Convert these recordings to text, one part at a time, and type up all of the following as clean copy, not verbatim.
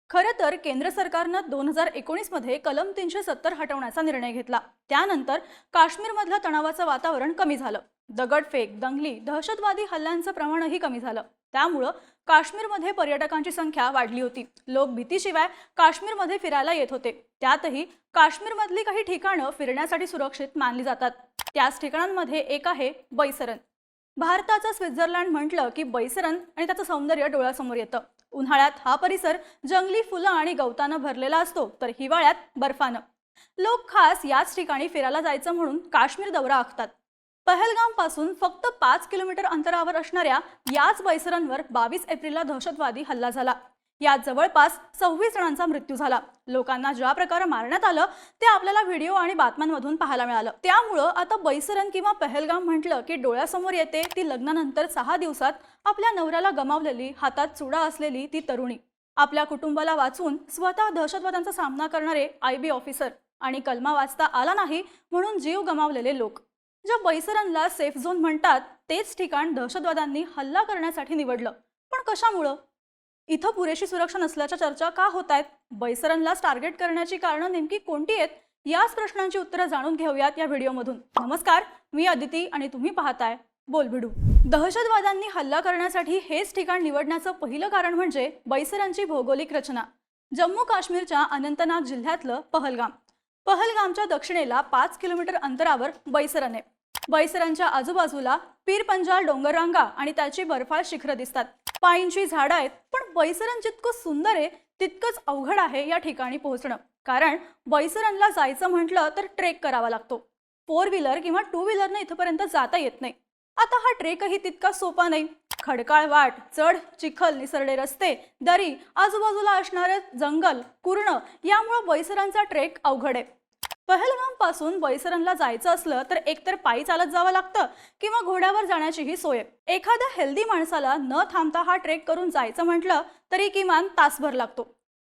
खरं तर केंद्र सरकारनं 2019 मध्ये कलम 370 हटवण्याचा निर्णय घेतला। त्यानंतर काश्मीरमधलं तणावाचं वातावरण कमी झालं। दगडफेक, दंगली, दहशतवादी हल्ल्यांचं प्रमाणही कमी झालं। त्यामुळं काश्मीरमध्ये पर्यटकांची संख्या वाढली होती। लोक भीतीशिवाय काश्मीरमध्ये फिरायला येत होते। त्यातही काश्मीरमधली काही ठिकाणं फिरण्यासाठी सुरक्षित मानली जातात। त्याच ठिकाणांमध्ये एक आहे बैसरन। भारताचं स्वित्झर्लंड म्हटलं की बैसरन आणि त्याचं सौंदर्य डोळ्यासमोर येतं। उन्हाळ्यात हा परिसर जंगली फुलं आणि गवतानं भरलेला असतो, तर हिवाळ्यात बर्फानं। लोक खास याच ठिकाणी फिरायला जायचं म्हणून काश्मीर दौरा आखतात। पहलगाम पासून फक्त 5 किलोमीटर अंतरावर असणाऱ्या याच बैसरनवर 22 एप्रिलला दहशतवादी हल्ला झाला। यात जवळपास 26 जणांचा मृत्यू झाला। लोकांना ज्या प्रकारे मारण्यात आलं ते आपल्याला व्हिडिओ आणि बातम्यांमधून पाहायला मिळालं। त्यामुळं आता बैसरन किंवा पहलगाम म्हटलं की डोळ्यासमोर येते ती लग्नानंतर 6 दिवसात आपल्या नवऱ्याला गमावलेली, हातात चुडा असलेली ती तरुणी, आपल्या कुटुंबाला वाचवून स्वतः दहशतवाद्यांचा सामना करणारे आयबी ऑफिसर आणि कलमा वाचता आला नाही म्हणून जीव गमावलेले लोक। ज्या बैसरनला सेफ झोन म्हणतात तेच ठिकाण दहशतवाद्यांनी हल्ला करण्यासाठी निवडलं। पण कशामुळं? इथं पुरेशी सुरक्षा नसल्याच्या चर्चा का होत आहेत? बैसरनलाच टार्गेट करण्याची कारणं नेमकी कोणती आहेत? याच प्रश्नांची उत्तरं जाणून घेऊयात या व्हिडिओमधून। नमस्कार, मी अदिती आणि तुम्ही पाहताय बोलबिडू। दहशतवाद्यांनी हल्ला करण्यासाठी हेच ठिकाण निवडण्याचं पहिलं कारण म्हणजे बैसरनची भौगोलिक रचना। जम्मू काश्मीरच्या अनंतनाग जिल्ह्यातलं पहलगाम। पहलगामच्या दक्षिणेला 5 किलोमीटर अंतरावर बैसरन आहे। बैसरनच्या आजूबाजूला पीर पंजाल डोंगररांगा आणि त्याची बर्फाळ शिखरं दिसतात। पायींची झाडं आहेत, पण बैसरन जितकं सुंदर आहे तितकंच अवघड आहे या ठिकाणी पोहोचणं। कारण बैसरनला जायचं म्हटलं तर ट्रेक करावा लागतो। 4 व्हीलर किंवा 2 व्हीलरने इथपर्यंत जाता येत नाही। आता हा ट्रेकही तितका सोपा नाही। खडकाळ वाट, चढ, चिखल, निसरडे रस्ते, दरी, आजूबाजूला असणारे जंगल, कुरण यामुळे बैसरनचा ट्रेक अवघड आहे। पहलगाम पासून बैसरनला जायचं असलं तर एकतर पायी चालत जावं लागतं किंवा घोड्यावर जाण्याचीही सोय आहे। एखाद्या हेल्दी माणसाला न थांबता हा ट्रेक करून जायचं म्हटलं तरी किमान तासभर लागतो।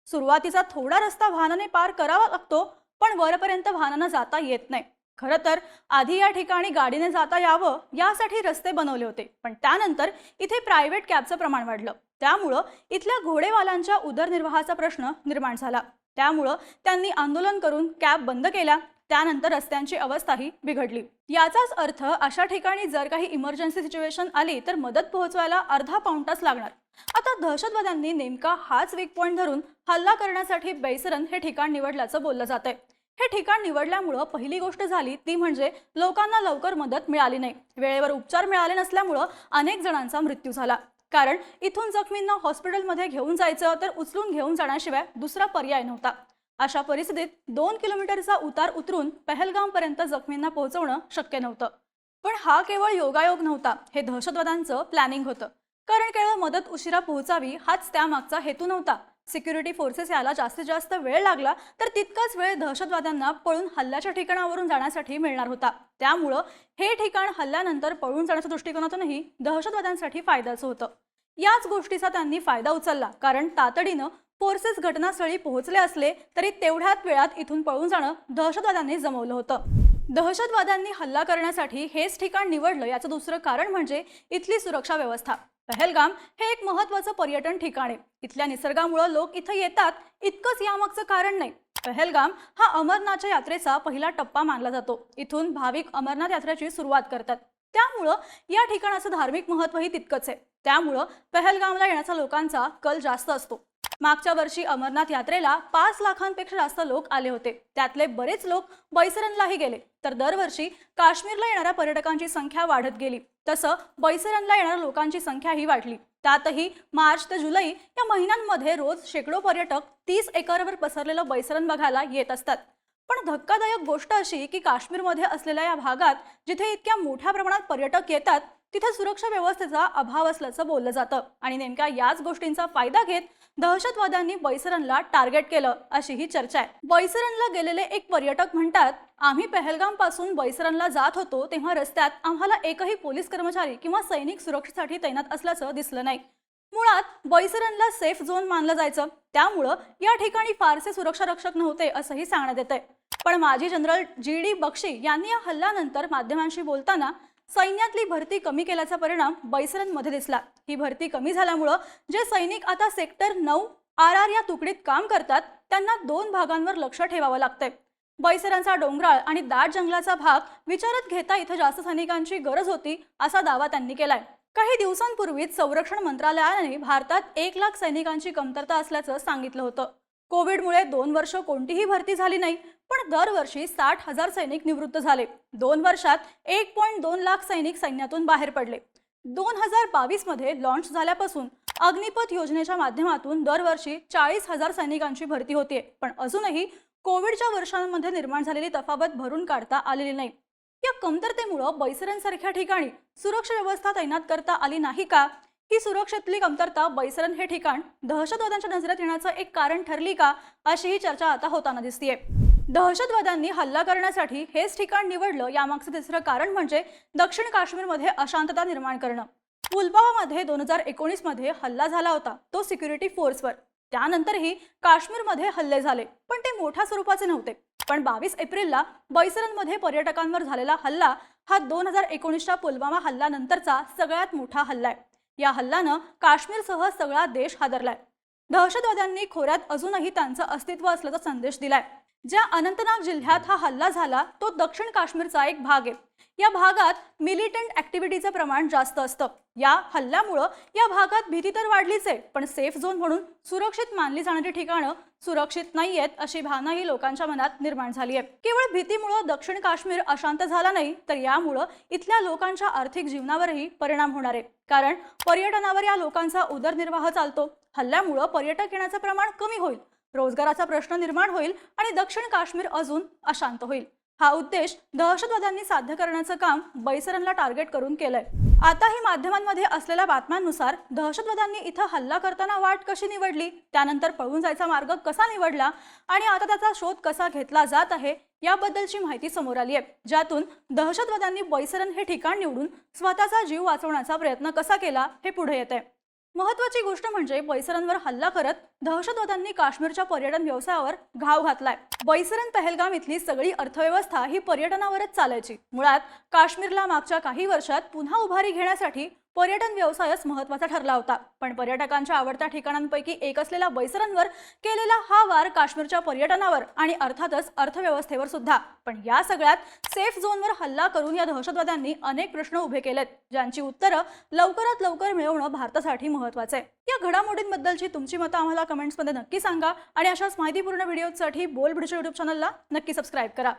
सुरुवातीचा थोडा रस्ता वाहनाने पार करावा लागतो, पण वरपर्यंत वाहनानं जाता येत नाही। खरं तर आधी या ठिकाणी गाडीने जाता यावं यासाठी रस्ते बनवले होते, पण त्यानंतर इथे प्रायव्हेट कॅबचं प्रमाण वाढलं। त्यामुळं इथल्या घोडेवालांच्या उदरनिर्वाहाचा प्रश्न निर्माण झाला। त्यामुळं त्यांनी आंदोलन करून कॅब बंद केल्या। त्यानंतर रस्त्यांची अवस्थाही बिघडली। याचाच अर्थ अशा ठिकाणी जर काही इमर्जन्सी सिच्युएशन आली तर मदत पोहोचवायला अर्धा पाऊण तास लागणार। आता दहशतवाद्यांनी नेमका हाच वीक पॉइंट धरून हल्ला करण्यासाठी बैसरन हे ठिकाण निवडल्याचं बोललं जातंय। हे ठिकाण निवडल्यामुळं पहिली गोष्ट झाली ती म्हणजे लोकांना लवकर मदत मिळाली नाही। वेळेवर उपचार मिळाले नसल्यामुळं अनेक जणांचा मृत्यू झाला। कारण इथून जखमींना हॉस्पिटलमध्ये घेऊन जायचं तर उचलून घेऊन जाण्याशिवाय दुसरा पर्याय नव्हता। अशा परिस्थितीत 2 किलोमीटरचा उतार उतरून पहलगामपर्यंत जखमींना पोहोचवणं शक्य नव्हतं। पण हा केवळ योगायोग नव्हता, हे दहशतवाद्यांचं प्लॅनिंग होतं। कारण केवळ मदत उशिरा पोहोचावी हाच त्यामागचा हेतू नव्हता। सिक्युरिटी फोर्सेस याला जास्तीत जास्त वेळ लागला तर तितकाच वेळ दहशतवाद्यांना पळून हल्ल्याच्या ठिकाणावरून जाण्यासाठी मिळणार होता। त्यामुळं हे ठिकाण हल्ल्यानंतर पळून जाण्याच्या दृष्टिकोनातूनही दहशतवाद्यांसाठी फायद्याचं होतं। याच गोष्टीचा त्यांनी फायदा उचलला, कारण तातडीनं फोर्सेस घटनास्थळी पोहोचले असले तरी तेवढ्याच वेळात इथून पळून जाणं दहशतवाद्यांनी जमवलं होतं। दहशतवाद्यांनी हल्ला करण्यासाठी हेच ठिकाण निवडलं याचं दुसरं कारण म्हणजे इथली सुरक्षा व्यवस्था। पहलगाम हे एक महत्त्वाचं पर्यटन ठिकाण आहे। इथल्या निसर्गामुळे लोक इथं येतात इतकंच यामागचं कारण नाही। पहलगाम हा अमरनाथच्या यात्रेचा पहिला टप्पा मानला जातो। इथून भाविक अमरनाथ यात्रेची सुरुवात करतात। त्यामुळं या ठिकाणाचं धार्मिक महत्त्वही तितकंच आहे। त्यामुळं पहलगामला येण्याचा लोकांचा कल जास्त असतो। मागच्या वर्षी अमरनाथ यात्रेला 5 लाखांपेक्षा जास्त लोक आले होते। त्यातले बरेच लोक बैसरनलाही गेले, तर दरवर्षी काश्मीरला येणाऱ्या पर्यटकांची संख्या वाढत गेली। तसं बैसरनला येणाऱ्या लोकांची संख्याही वाढली। त्यातही मार्च ते जुलै या महिन्यांमध्ये रोज शेकडो पर्यटक 30 एकरवर पसरलेलं बैसरन बघायला येत असतात। पण धक्कादायक गोष्ट अशी की काश्मीरमध्ये असलेल्या या भागात जिथे इतक्या मोठ्या प्रमाणात पर्यटक येतात तिथे सुरक्षा व्यवस्थेचा अभाव असल्याचं बोललं जातं। आणि नेमक्या याच गोष्टींचा फायदा घेत दहशतवाद्यांनी बैसरनला टार्गेट केलं अशी ही चर्चा आहे। बैसरनला गेलेले एक पर्यटक म्हणतात, आम्ही पहलगाम पासून बैसरनला जात होतो तेव्हा रस्त्यात आम्हाला एकही पोलीस कर्मचारी किंवा सैनिक सुरक्षेसाठी तैनात असल्याचं दिसलं नाही। मुळात बैसरनला सेफ झोन मानलं जायचं, त्यामुळं या ठिकाणी फारसे सुरक्षा रक्षक नव्हते असंही सांगण्यात येतंय। पण माजी जनरल GD बक्षी यांनी या हल्ल्यानंतर माध्यमांशी बोलताना सैन्यातली भरती कमी केल्याचा परिणाम बैसरनमध्ये दिसला। ही भरती कमी झाल्यामुळे जे सैनिक आता सेक्टर 9, RR या तुकडीत काम करतात त्यांना 2 भागांवर लक्ष ठेवावं लागतंय. बैसरांचा डोंगराळ आणि दाट जंगलाचा भाग विचारात घेता इथं जास्त सैनिकांची गरज होती असा दावा त्यांनी केलाय. काही दिवसांपूर्वीच संरक्षण मंत्रालयाने भारतात 1 लाख सैनिकांची कमतरता असल्याचं सांगितलं होतं. कोविडमुळे 2 वर्ष कोणतीही भरती झाली नाही, पण दरवर्षी 60,000 सैनिक निवृत्त झाले. 2 वर्षात 1.2 लाख सैनिक सैन्यातून बाहेर पडले. 2022 मध्ये लॉन्च झाल्यापासून अग्निपथ योजनेच्या माध्यमातून दरवर्षी 40,000 सैनिकांची भरती होते, पण अजूनही कोविडच्या वर्षांमध्ये निर्माण झालेली तफावत भरून काढता आलेली नाही. या कमतरतेमुळे बैसरांसारख्या ठिकाणी सुरक्षा व्यवस्था तैनात करता आली नाही का? ही सुरक्षेतली कमतरता बैसरण हे ठिकाण दहशतवाद्यांच्या नजरेत येण्याचं एक कारण ठरली का, अशी ही चर्चा आता होताना दिसतीये. दहशतवाद्यांनी हल्ला करण्यासाठी हेच ठिकाण निवडलं यामागचं तिसरं कारण म्हणजे दक्षिण काश्मीरमध्ये अशांतता निर्माण करणं. पुलवामामध्ये 2019 मध्ये हल्ला झाला होता, तो सिक्युरिटी फोर्सवर. त्यानंतरही काश्मीरमध्ये हल्ले झाले, पण ते मोठ्या स्वरूपाचे नव्हते. पण 22 एप्रिलला बैसरणमध्ये पर्यटकांवर झालेला हल्ला हा 2019च्या पुलवामा हल्ल्यानंतरचा सगळ्यात मोठा हल्ला आहे. या हल्ल्यानं काश्मीरसह सगळा देश हादरलाय. दहशतवाद्यांनी खोऱ्यात अजूनही त्यांचं अस्तित्व असल्याचा संदेश दिलाय. ज्या अनंतनाग जिल्ह्यात हा हल्ला झाला तो दक्षिण काश्मीरचा एक भाग आहे. या भागात मिलिटंट ऍक्टिव्हिटीचं प्रमाण जास्त असतं. या हल्ल्यामुळं या भागात भीती तर वाढलीच आहे, पण सेफ झोन म्हणून सुरक्षित मानली जाणारी ठिकाणं सुरक्षित नाहीयेत अशी भावनाही लोकांच्या मनात निर्माण झाली आहे. केवळ भीतीमुळं दक्षिण काश्मीर अशांत झाला नाही, तर यामुळं इथल्या लोकांच्या आर्थिक जीवनावरही परिणाम होणार आहे. कारण पर्यटनावर या लोकांचा उदरनिर्वाह चालतो. हल्ल्यामुळं पर्यटक येण्याचं प्रमाण कमी होईल, रोजगाराचा प्रश्न निर्माण होईल आणि दक्षिण काश्मीर अजून अशांत होईल. हा उद्देश दहशतवाद्यांनी साध्य करण्याचं काम बैसरणला टार्गेट करून केलंय. आताही माध्यमांमध्ये असलेल्या बातम्यांनुसार दहशतवाद्यांनी इथं हल्ला करताना वाट कशी निवडली, त्यानंतर पळून जायचा मार्ग कसा निवडला आणि आता त्याचा शोध कसा घेतला जात आहे याबद्दलची माहिती समोर आली आहे, ज्यातून दहशतवाद्यांनी बैसरण हे ठिकाण निवडून स्वतःचा जीव वाचवण्याचा प्रयत्न कसा केला हे पुढे येते. महत्त्वाची गोष्ट म्हणजे बैसरणवर हल्ला करत दहशतवाद्यांनी काश्मीरच्या पर्यटन व्यवसायावर घाव घातलाय. बैसरण पहलगाम इथली सगळी अर्थव्यवस्था ही पर्यटनावरच चालायची. मुळात काश्मीरला मागच्या काही वर्षात पुन्हा उभारी घेण्यासाठी पर्यटन व्यवसायच महत्त्वाचा ठरला होता. पण पर्यटकांच्या आवडत्या ठिकाणांपैकी एक असलेला बैसरणवर केलेला हा वार काश्मीरच्या पर्यटनावर आणि अर्थातच अर्थव्यवस्थेवर सुद्धा. पण या सगळ्यात सेफ झोनवर हल्ला करून या दहशतवाद्यांनी अनेक प्रश्न उभे केलेत, ज्यांची उत्तरं लवकरात लवकर मिळवणं भारतासाठी महत्त्वाचं आहे. या घडामोडींबद्दलची तुमची मतं आम्हाला कमेंट्समध्ये नक्की सांगा आणि अशाच माहितीपूर्ण व्हिडिओसाठी बोल ब्रिटिश यूट्यूब चॅनलला नक्की सबस्क्राईब करा.